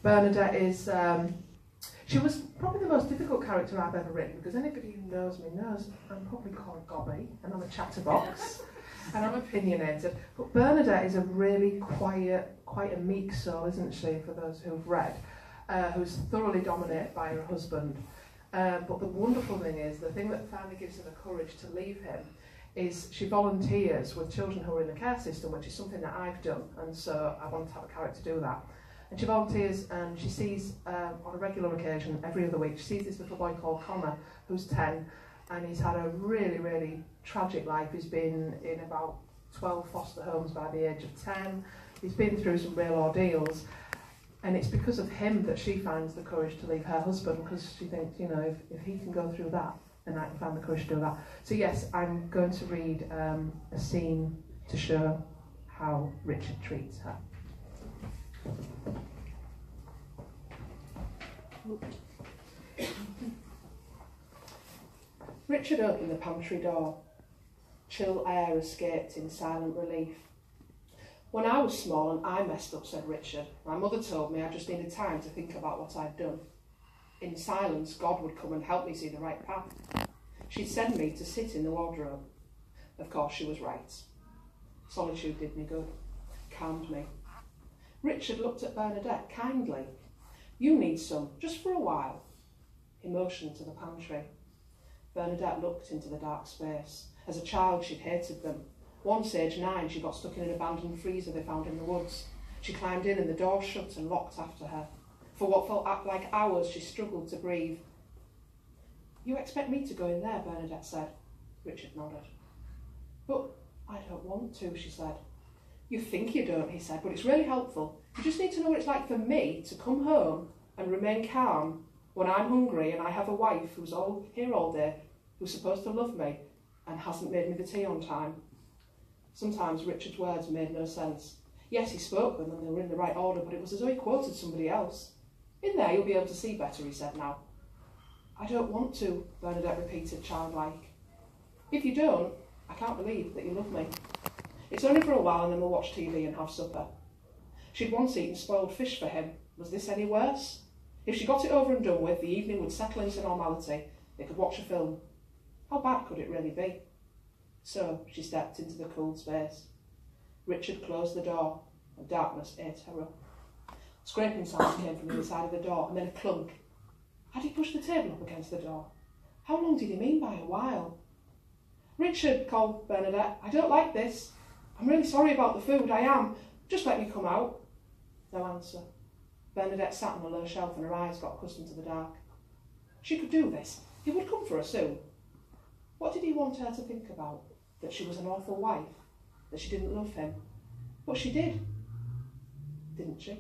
Bernadette is, she was probably the most difficult character I've ever written, because anybody who knows me knows I'm probably called gobby, and I'm a chatterbox, and I'm opinionated. But Bernadette is a really quiet, quite a meek soul, isn't she, for those who've read, who's thoroughly dominated by her husband. But the wonderful thing is, the thing that finally gives her the courage to leave him is she volunteers with children who are in the care system, which is something that I've done, and so I wanted to have a character do that. And she volunteers, and she sees, on a regular occasion, every other week, she sees this little boy called Connor, who's 10, and he's had a really, really tragic life. He's been in about 12 foster homes by the age of 10. He's been through some real ordeals, and it's because of him that she finds the courage to leave her husband, because she thinks, you know, if he can go through that, then I can find the courage to do that. So yes, I'm going to read a scene to show how Richard treats her. Richard opened the pantry door. Chill air escaped in silent relief. When I was small and I messed up, said Richard, my mother told me I just needed time to think about what I'd done. In silence, God would come and help me see the right path. She'd send me to sit in the wardrobe. Of course, she was right. Solitude did me good, calmed me. Richard looked at Bernadette kindly. You need some, just for a while. He motioned to the pantry. Bernadette looked into the dark space. As a child, she'd hated them. Once, age 9, she got stuck in an abandoned freezer they found in the woods. She climbed in and the door shut and locked after her. For what felt like hours, she struggled to breathe. You expect me to go in there, Bernadette said. Richard nodded. But I don't want to, she said. You think you don't, he said, but it's really helpful. You just need to know what it's like for me to come home and remain calm when I'm hungry and I have a wife who's here all day, who's supposed to love me and hasn't made me the tea on time. Sometimes Richard's words made no sense. Yes, he spoke them and they were in the right order, but it was as though he quoted somebody else. In there you'll be able to see better, he said now. I don't want to, Bernadette repeated, childlike. If you don't, I can't believe that you love me. It's only for a while and then we'll watch TV and have supper. She'd once eaten spoiled fish for him. Was this any worse? If she got it over and done with, the evening would settle into normality. They could watch a film. How bad could it really be? So she stepped into the cool space. Richard closed the door and darkness ate her up. Scraping sounds came from the inside of the door and then a clunk. Had he pushed the table up against the door? How long did he mean by a while? Richard, called Bernadette, I don't like this. I'm really sorry about the food, I am. Just let me come out. No answer. Bernadette sat on a low shelf and her eyes got accustomed to the dark. She could do this. He would come for her soon. What did he want her to think about? That she was an awful wife? That she didn't love him? But she did. Didn't she?